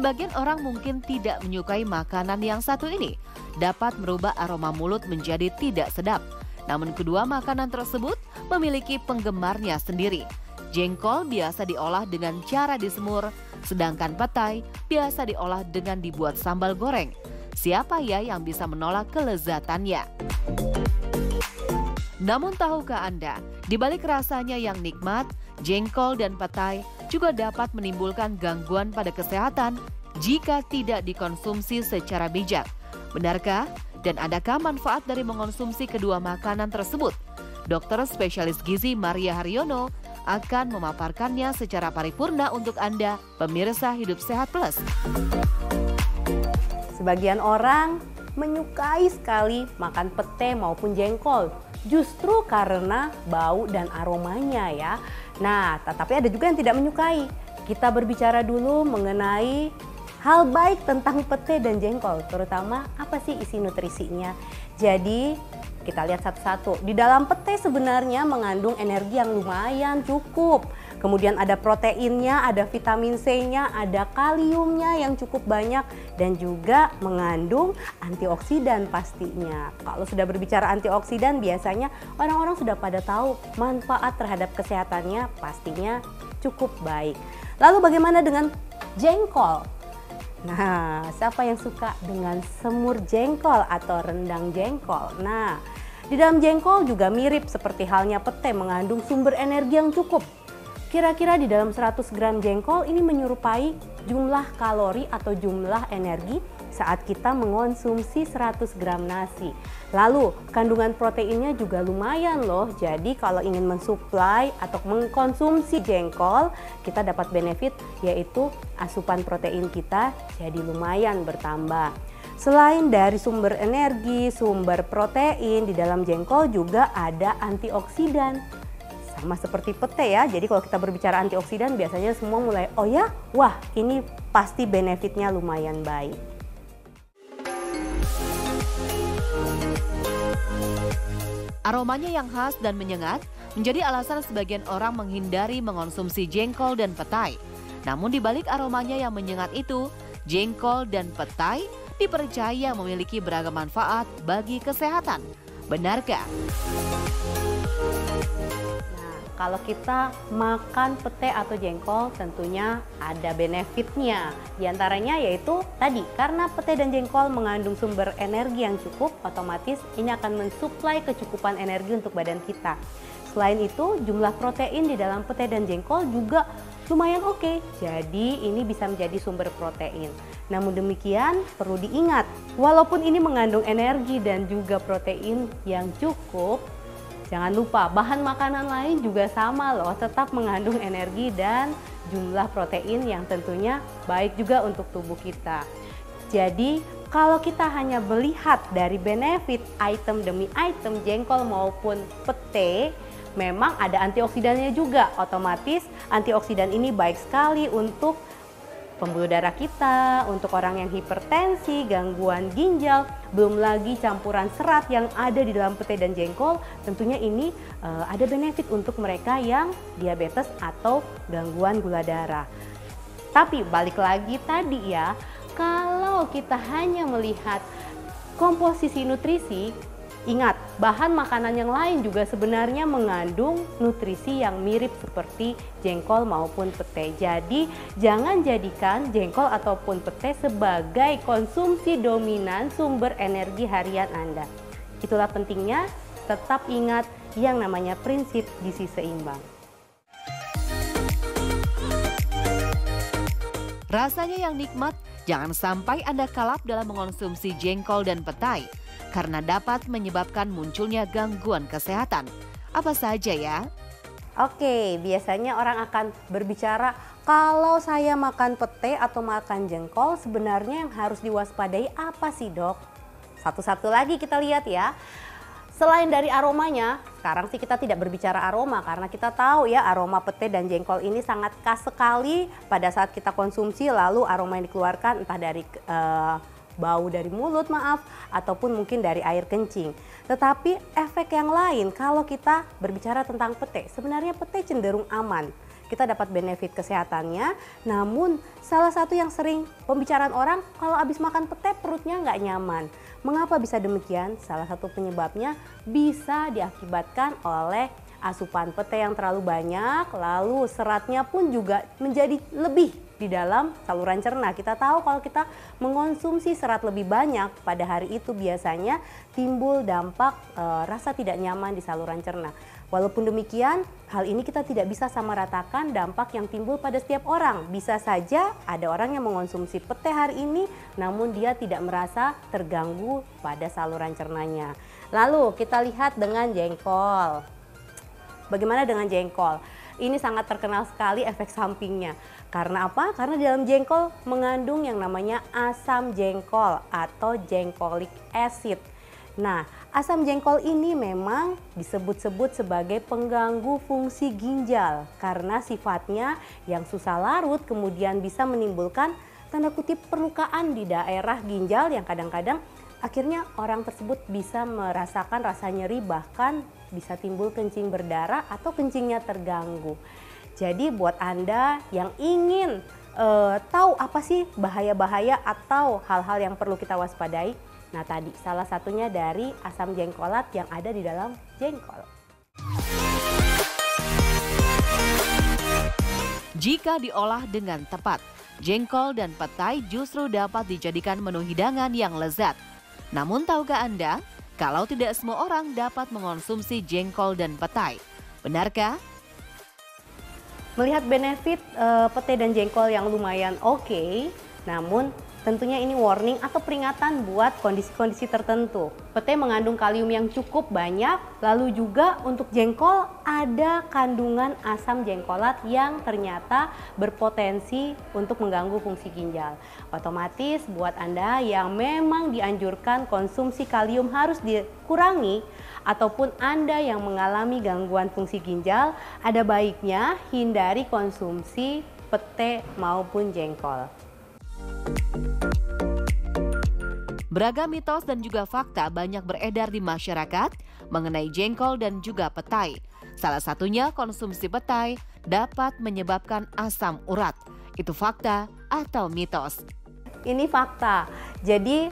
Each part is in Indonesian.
Sebagian orang mungkin tidak menyukai makanan yang satu ini, dapat merubah aroma mulut menjadi tidak sedap. Namun kedua makanan tersebut memiliki penggemarnya sendiri. Jengkol biasa diolah dengan cara disemur, sedangkan petai biasa diolah dengan dibuat sambal goreng. Siapa ya yang bisa menolak kelezatannya? Namun tahukah Anda, di balik rasanya yang nikmat, jengkol dan petai juga dapat menimbulkan gangguan pada kesehatan jika tidak dikonsumsi secara bijak. Benarkah? Dan adakah manfaat dari mengonsumsi kedua makanan tersebut? Dokter spesialis gizi Maria Haryono akan memaparkannya secara paripurna untuk Anda, pemirsa Hidup Sehat Plus. Sebagian orang menyukai sekali makan pete maupun jengkol, justru karena bau dan aromanya ya. Nah, tetapi ada juga yang tidak menyukai. Kita berbicara dulu mengenai hal baik tentang pete dan jengkol, terutama apa sih isi nutrisinya. Jadi kita lihat satu-satu. Di dalam pete sebenarnya mengandung energi yang lumayan cukup. Kemudian ada proteinnya, ada vitamin C-nya, ada kaliumnya yang cukup banyak, dan juga mengandung antioksidan pastinya. Kalau sudah berbicara antioksidan, biasanya orang-orang sudah pada tahu manfaat terhadap kesehatannya pastinya cukup baik. Lalu bagaimana dengan jengkol? Nah, siapa yang suka dengan semur jengkol atau rendang jengkol? Nah, di dalam jengkol juga mirip seperti halnya pete, mengandung sumber energi yang cukup. Kira-kira di dalam 100 gram jengkol ini menyerupai jumlah kalori atau jumlah energi saat kita mengonsumsi 100 gram nasi. Lalu kandungan proteinnya juga lumayan loh. Jadi kalau ingin mensuplai atau mengkonsumsi jengkol, kita dapat benefit yaitu asupan protein kita jadi lumayan bertambah. Selain dari sumber energi, sumber protein, di dalam jengkol juga ada antioksidan. Sama seperti pete ya, jadi kalau kita berbicara antioksidan biasanya semua mulai, oh ya, wah ini pasti benefitnya lumayan baik. Aromanya yang khas dan menyengat menjadi alasan sebagian orang menghindari mengonsumsi jengkol dan petai. Namun di balik aromanya yang menyengat itu, jengkol dan petai dipercaya memiliki beragam manfaat bagi kesehatan. Benarkah? Kalau kita makan pete atau jengkol tentunya ada benefitnya. Di antaranya yaitu tadi, karena pete dan jengkol mengandung sumber energi yang cukup, otomatis ini akan mensuplai kecukupan energi untuk badan kita. Selain itu, jumlah protein di dalam pete dan jengkol juga lumayan oke. Jadi ini bisa menjadi sumber protein. Namun demikian perlu diingat, walaupun ini mengandung energi dan juga protein yang cukup, jangan lupa bahan makanan lain juga sama loh, tetap mengandung energi dan jumlah protein yang tentunya baik juga untuk tubuh kita. Jadi kalau kita hanya melihat dari benefit item demi item jengkol maupun pete, memang ada antioksidannya juga. Otomatis antioksidan ini baik sekali untuk pembuluh darah kita, untuk orang yang hipertensi, gangguan ginjal, belum lagi campuran serat yang ada di dalam pete dan jengkol. Tentunya ini ada benefit untuk mereka yang diabetes atau gangguan gula darah. Tapi balik lagi tadi ya, kalau kita hanya melihat komposisi nutrisi, ingat, bahan makanan yang lain juga sebenarnya mengandung nutrisi yang mirip seperti jengkol maupun pete. Jadi, jangan jadikan jengkol ataupun pete sebagai konsumsi dominan sumber energi harian Anda. Itulah pentingnya, tetap ingat yang namanya prinsip gizi seimbang. Rasanya yang nikmat, jangan sampai Anda kalap dalam mengonsumsi jengkol dan petai, karena dapat menyebabkan munculnya gangguan kesehatan. Apa saja ya? Oke, biasanya orang akan berbicara kalau saya makan pete atau makan jengkol sebenarnya yang harus diwaspadai apa sih dok? Satu-satu lagi kita lihat ya. Selain dari aromanya, sekarang sih kita tidak berbicara aroma karena kita tahu ya aroma pete dan jengkol ini sangat khas sekali pada saat kita konsumsi, lalu aroma yang dikeluarkan entah dari bau dari mulut ataupun mungkin dari air kencing. Tetapi efek yang lain kalau kita berbicara tentang pete, sebenarnya pete cenderung aman. kita dapat benefit kesehatannya. Namun salah satu yang sering pembicaraan orang, kalau habis makan pete perutnya nggak nyaman. Mengapa bisa demikian? Salah satu penyebabnya bisa diakibatkan oleh asupan pete yang terlalu banyak, lalu seratnya pun juga menjadi lebih di dalam saluran cerna. Kita tahu kalau kita mengonsumsi serat lebih banyak pada hari itu biasanya timbul dampak rasa tidak nyaman di saluran cerna. Walaupun demikian, hal ini kita tidak bisa samaratakan dampak yang timbul pada setiap orang. Bisa saja ada orang yang mengonsumsi pete hari ini, namun dia tidak merasa terganggu pada saluran cernanya. Lalu kita lihat dengan jengkol. Bagaimana dengan jengkol? Ini sangat terkenal sekali efek sampingnya. Karena apa? Karena di dalam jengkol mengandung yang namanya asam jengkol atau jengkolic acid. Nah, asam jengkol ini memang disebut-sebut sebagai pengganggu fungsi ginjal karena sifatnya yang susah larut kemudian bisa menimbulkan tanda kutip perlukaan di daerah ginjal yang kadang-kadang akhirnya orang tersebut bisa merasakan rasa nyeri, bahkan bisa timbul kencing berdarah atau kencingnya terganggu. Jadi buat Anda yang ingin tahu apa sih bahaya-bahaya atau hal-hal yang perlu kita waspadai, nah tadi salah satunya dari asam jengkolat yang ada di dalam jengkol. Jika diolah dengan tepat, jengkol dan petai justru dapat dijadikan menu hidangan yang lezat. Namun tahukah Anda, kalau tidak semua orang dapat mengonsumsi jengkol dan petai? Benarkah? Melihat benefit pete dan jengkol yang lumayan oke, namun tentunya ini warning atau peringatan buat kondisi-kondisi tertentu. Pete mengandung kalium yang cukup banyak, lalu juga untuk jengkol ada kandungan asam jengkolat yang ternyata berpotensi untuk mengganggu fungsi ginjal. Otomatis buat Anda yang memang dianjurkan konsumsi kalium harus dikurangi, ataupun Anda yang mengalami gangguan fungsi ginjal, ada baiknya hindari konsumsi pete maupun jengkol. Beragam mitos dan juga fakta banyak beredar di masyarakat mengenai jengkol dan juga petai. Salah satunya konsumsi petai dapat menyebabkan asam urat. Itu fakta atau mitos? Ini fakta. Jadi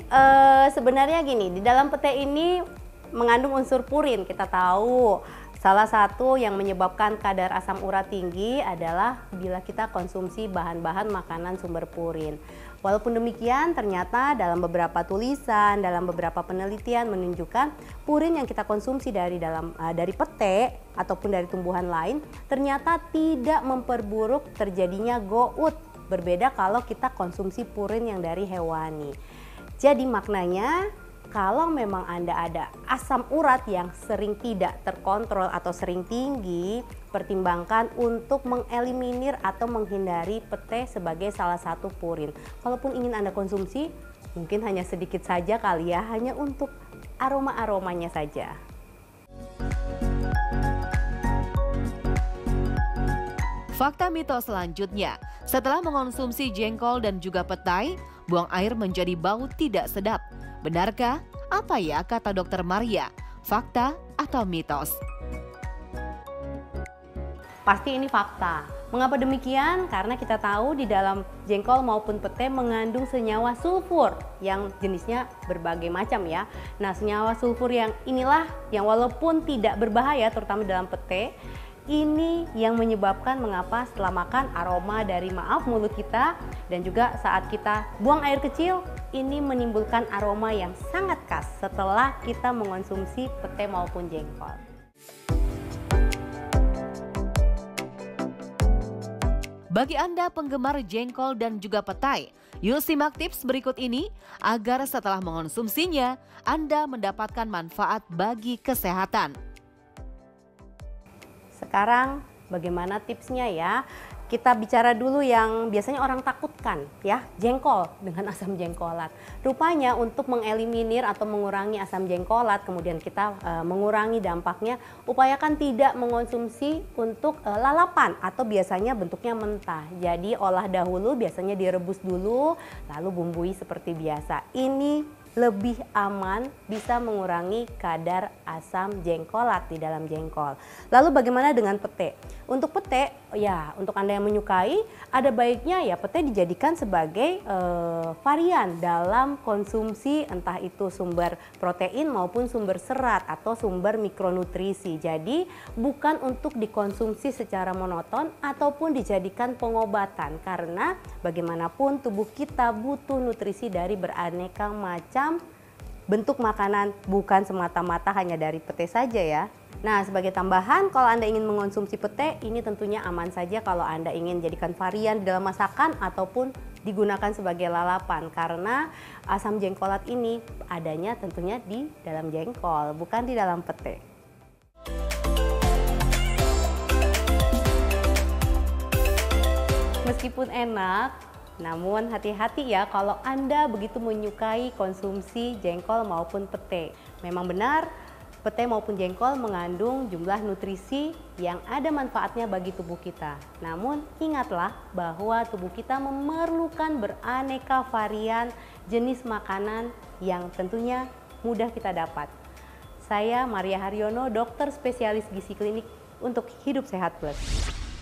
sebenarnya gini, di dalam pete ini mengandung unsur purin. Kita tahu salah satu yang menyebabkan kadar asam urat tinggi adalah bila kita konsumsi bahan-bahan makanan sumber purin. Walaupun demikian, ternyata dalam beberapa tulisan, dalam beberapa penelitian menunjukkan purin yang kita konsumsi dari pete ataupun dari tumbuhan lain ternyata tidak memperburuk terjadinya gout. Berbeda kalau kita konsumsi purin yang dari hewani. Jadi maknanya, kalau memang Anda ada asam urat yang sering tidak terkontrol atau sering tinggi, pertimbangkan untuk mengeliminir atau menghindari pete sebagai salah satu purin. Kalaupun ingin Anda konsumsi, mungkin hanya sedikit saja kali ya, hanya untuk aroma-aromanya saja. Fakta mitos selanjutnya, setelah mengonsumsi jengkol dan juga petai, buang air menjadi bau tidak sedap. Benarkah? Apa ya kata Dokter Maria? Fakta atau mitos? Pasti ini fakta. Mengapa demikian? Karena kita tahu di dalam jengkol maupun pete mengandung senyawa sulfur yang jenisnya berbagai macam ya. Nah, senyawa sulfur yang inilah yang walaupun tidak berbahaya terutama dalam pete, ini yang menyebabkan mengapa setelah makan aroma dari mulut kita dan juga saat kita buang air kecil ini menimbulkan aroma yang sangat khas setelah kita mengonsumsi pete maupun jengkol. Bagi Anda penggemar jengkol dan juga petai, yuk simak tips berikut ini agar setelah mengonsumsinya Anda mendapatkan manfaat bagi kesehatan. Sekarang bagaimana tipsnya ya? Kita bicara dulu yang biasanya orang takutkan ya, jengkol dengan asam jengkolat. Rupanya untuk mengeliminir atau mengurangi asam jengkolat, kemudian kita mengurangi dampaknya, upayakan tidak mengonsumsi untuk lalapan atau biasanya bentuknya mentah. Jadi olah dahulu, biasanya direbus dulu, lalu bumbui seperti biasa. Ini lebih aman, bisa mengurangi kadar asam jengkolat di dalam jengkol. Lalu bagaimana dengan pete? Untuk pete, ya untuk Anda yang menyukai, ada baiknya ya pete dijadikan sebagai varian dalam konsumsi entah itu sumber protein maupun sumber serat atau sumber mikronutrisi. Jadi bukan untuk dikonsumsi secara monoton ataupun dijadikan pengobatan, karena bagaimanapun tubuh kita butuh nutrisi dari beraneka macam bentuk makanan, bukan semata-mata hanya dari pete saja ya. Nah, sebagai tambahan, kalau Anda ingin mengonsumsi pete, ini tentunya aman saja kalau Anda ingin jadikan varian di dalam masakan ataupun digunakan sebagai lalapan, karena asam jengkolat ini adanya tentunya di dalam jengkol, bukan di dalam pete. Meskipun enak, namun hati-hati ya kalau Anda begitu menyukai konsumsi jengkol maupun pete. Memang benar, pete maupun jengkol mengandung jumlah nutrisi yang ada manfaatnya bagi tubuh kita. Namun ingatlah bahwa tubuh kita memerlukan beraneka varian jenis makanan yang tentunya mudah kita dapat. Saya Maria Haryono, dokter spesialis gizi klinik untuk Hidup Sehat Plus.